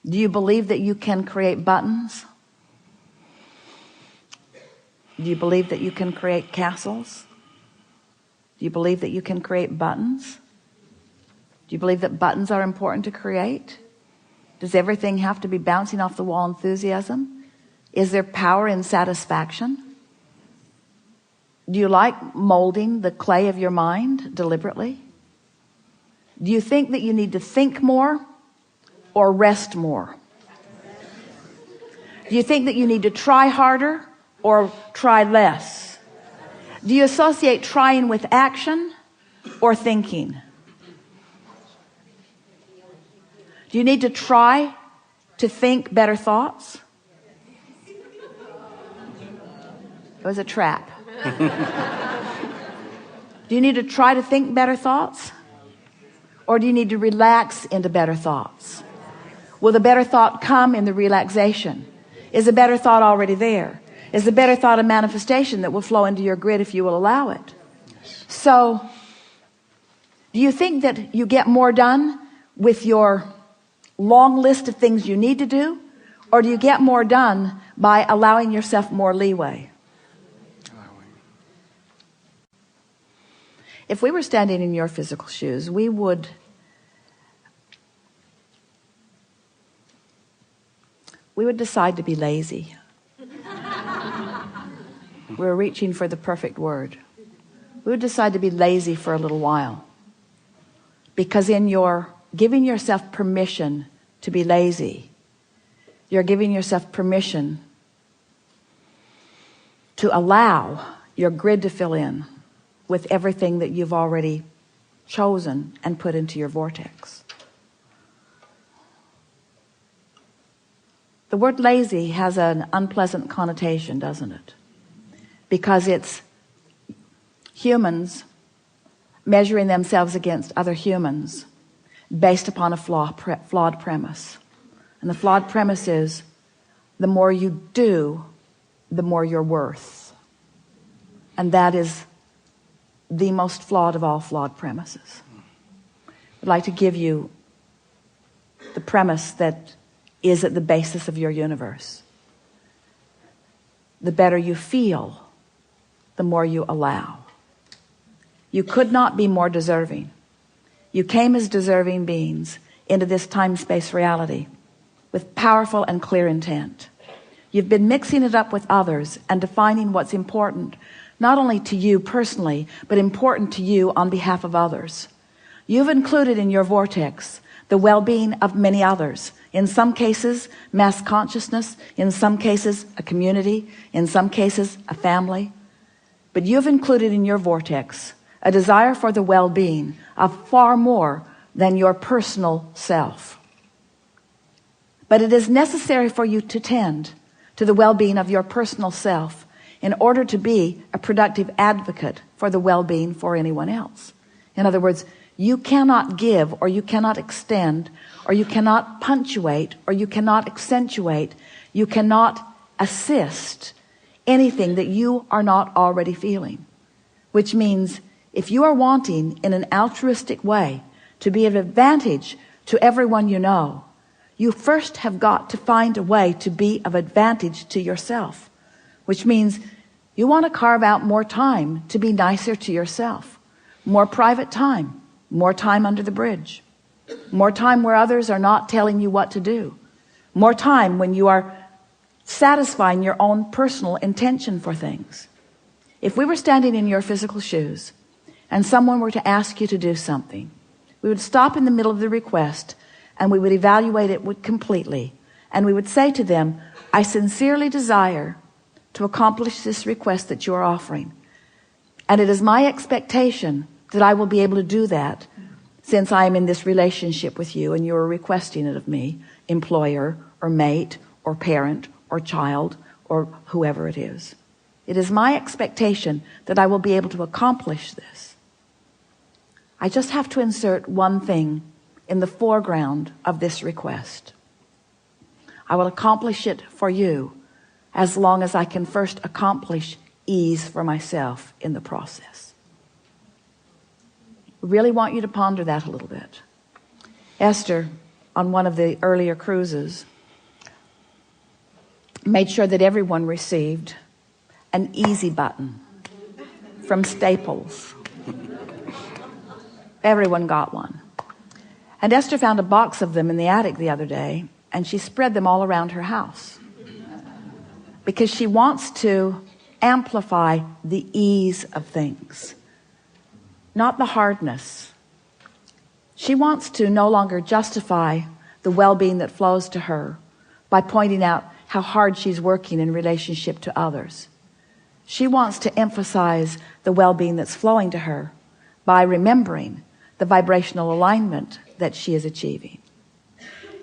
Do you believe that you can create buttons? Do you believe that you can create castles? Do you believe that you can create buttons? Do you believe that buttons are important to create? Does everything have to be bouncing off the wall enthusiasm? Is there power in satisfaction? Do you like molding the clay of your mind deliberately? Do you think that you need to think more or rest more? Do you think that you need to try harder or try less? Do you associate trying with action or thinking? Do you need to try to think better thoughts? It was a trap. Do you need to try to think better thoughts? Or do you need to relax into better thoughts? Will the better thought come in the relaxation? Is the better thought already there? Is the better thought a manifestation that will flow into your grid if you will allow it? So, do you think that you get more done with your long list of things you need to do? Or do you get more done by allowing yourself more leeway? If we were standing in your physical shoes, we would decide to be lazy. We're reaching for the perfect word. We would decide to be lazy for a little while. Because in your giving yourself permission to be lazy, you're giving yourself permission to allow your grid to fill in with everything that you've already chosen and put into your vortex. The word lazy has an unpleasant connotation, doesn't it? Because it's humans measuring themselves against other humans based upon a flawed premise. And the flawed premise is, the more you do, the more you're worth. And that is the most flawed of all flawed premises. I'd like to give you the premise that is at the basis of your universe. The better you feel, the more you allow. You could not be more deserving. You came as deserving beings into this time-space reality with powerful and clear intent. You've been mixing it up with others and defining what's important, not only to you personally, but important to you on behalf of others. You've included in your vortex the well-being of many others. In some cases, mass consciousness. In some cases, a community. In some cases, a family. But you've included in your vortex a desire for the well-being of far more than your personal self. But it is necessary for you to tend to the well-being of your personal self in order to be a productive advocate for the well-being for anyone else. In other words, you cannot give, or you cannot extend, or you cannot punctuate, or you cannot accentuate, you cannot assist anything that you are not already feeling. Which means, if you are wanting in an altruistic way to be of advantage to everyone you know, you first have got to find a way to be of advantage to yourself. Which means you want to carve out more time to be nicer to yourself. More private time. More time under the bridge. More time where others are not telling you what to do. More time when you are satisfying your own personal intention for things. If we were standing in your physical shoes and someone were to ask you to do something, we would stop in the middle of the request and we would evaluate it completely. And we would say to them, I sincerely desire to accomplish this request that you are offering. And it is my expectation that I will be able to do that since I am in this relationship with you and you are requesting it of me, employer or mate or parent or child or whoever it is. It is my expectation that I will be able to accomplish this. I just have to insert one thing in the foreground of this request. I will accomplish it for you as long as I can first accomplish ease for myself in the process. I really want you to ponder that a little bit. Esther, on one of the earlier cruises, made sure that everyone received an easy button from Staples. Everyone got one. And Esther found a box of them in the attic the other day, and she spread them all around her house because she wants to amplify the ease of things, not the hardness. She wants to no longer justify the well-being that flows to her by pointing out how hard she's working in relationship to others. She wants to emphasize the well-being that's flowing to her by remembering the vibrational alignment that she is achieving.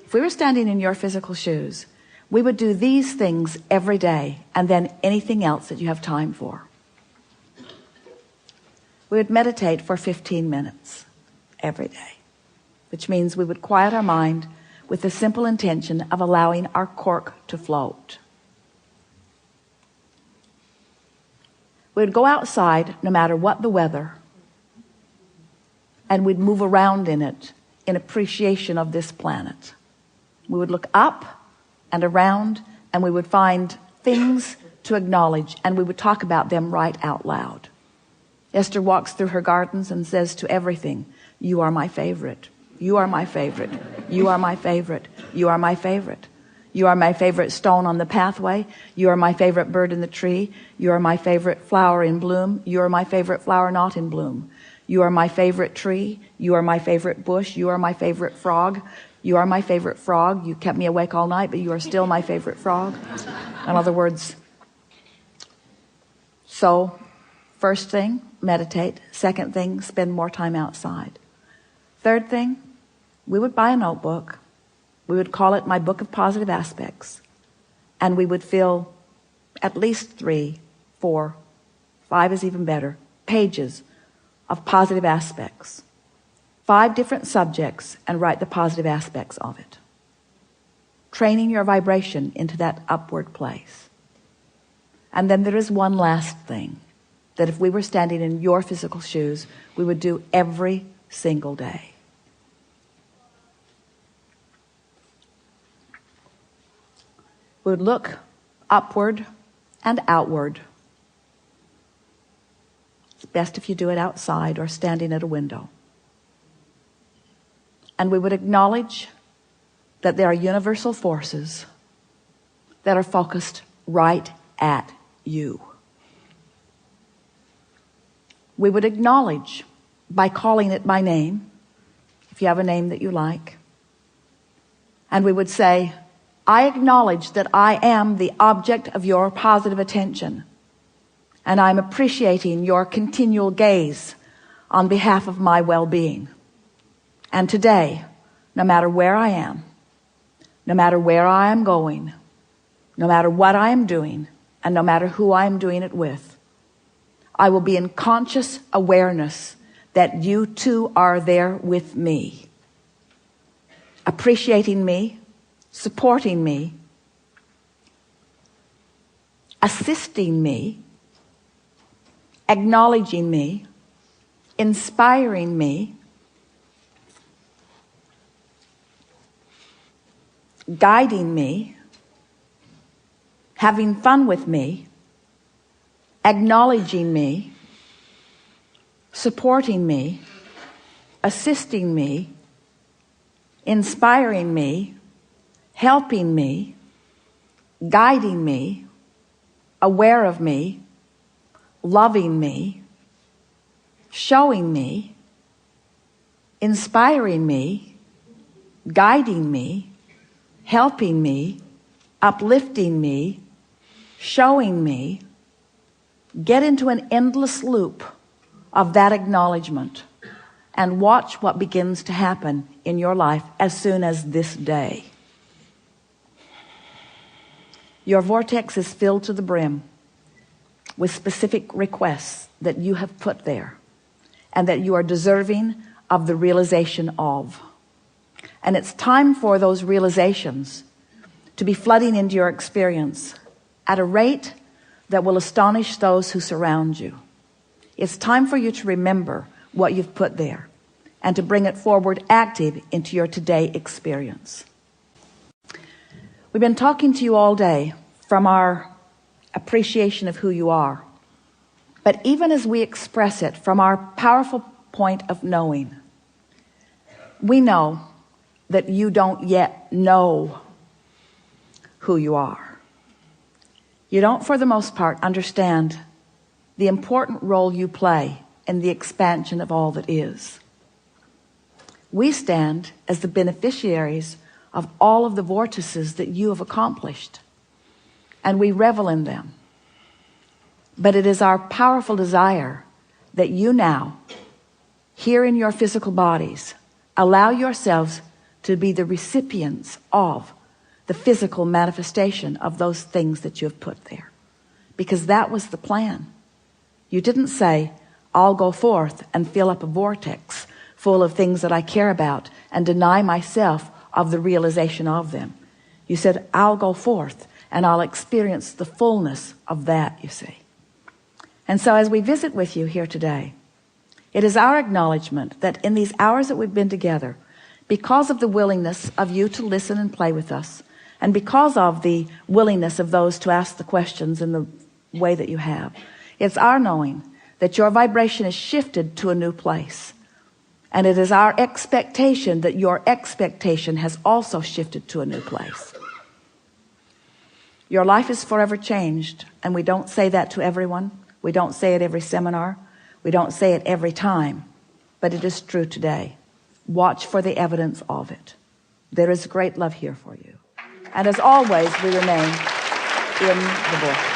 If we were standing in your physical shoes, we would do these things every day, and then anything else that you have time for. We would meditate for 15 minutes every day, which means we would quiet our mind with the simple intention of allowing our cork to float. We would go outside no matter what the weather, and we'd move around in it in appreciation of this planet. We would look up and around, and we would find things to acknowledge, and we would talk about them right out loud. Esther walks through her gardens and says to everything, "You are my favorite. You are my favorite. You are my favorite. You are my favorite. You are my favorite stone on the pathway. You are my favorite bird in the tree. You are my favorite flower in bloom. You are my favorite flower not in bloom. You are my favorite tree. You are my favorite bush. You are my favorite frog. You are my favorite frog. You kept me awake all night, but you are still my favorite frog." In other words, so first thing, meditate. Second thing, spend more time outside. Third thing, we would buy a notebook. We would call it My Book of Positive Aspects. And we would fill at least 3, 4, 5 is even better, pages of positive aspects. 5 different subjects, and write the positive aspects of it. Training your vibration into that upward place. And then there is one last thing that if we were standing in your physical shoes, we would do every single day. We would look upward and outward. It's best if you do it outside or standing at a window. And we would acknowledge that there are universal forces that are focused right at you. We would acknowledge by calling it by name, if you have a name that you like. And we would say, "I acknowledge that I am the object of your positive attention, and I'm appreciating your continual gaze on behalf of my well-being. And today, no matter where I am, no matter where I am going, no matter what I am doing, and no matter who I am doing it with, I will be in conscious awareness that you too are there with me, appreciating me, supporting me, assisting me, acknowledging me, inspiring me, guiding me, having fun with me, acknowledging me, supporting me, assisting me, inspiring me, helping me, guiding me, aware of me, loving me, showing me, inspiring me, guiding me, helping me, uplifting me, showing me." Get into an endless loop of that acknowledgement and watch what begins to happen in your life as soon as this day. Your vortex is filled to the brim with specific requests that you have put there and that you are deserving of the realization of. And it's time for those realizations to be flooding into your experience at a rate that will astonish those who surround you. It's time for you to remember what you've put there. and to bring it forward active into your today experience. We've been talking to you all day from our appreciation of who you are. But even as we express it from our powerful point of knowing, we know that you don't yet know who you are. You don't, for the most part, understand the important role you play in the expansion of all that is. We stand as the beneficiaries of all of the vortices that you have accomplished, and we revel in them. But it is our powerful desire that you now, here in your physical bodies, allow yourselves to be the recipients of the physical manifestation of those things that you have put there. Because that was the plan. You didn't say, I'll go forth and fill up a vortex full of things that I care about and deny myself of the realization of them. You said, I'll go forth and I'll experience the fullness of that, you see. And so as we visit with you here today, it is our acknowledgement that in these hours that we've been together, because of the willingness of you to listen and play with us, and because of the willingness of those to ask the questions in the way that you have, it's our knowing that your vibration is shifted to a new place. And it is our expectation that your expectation has also shifted to a new place. Your life is forever changed, and we don't say that to everyone. We don't say it every seminar. We don't say it every time, but it is true today. Watch for the evidence of it. There is great love here for you. And as always, we remain in the book.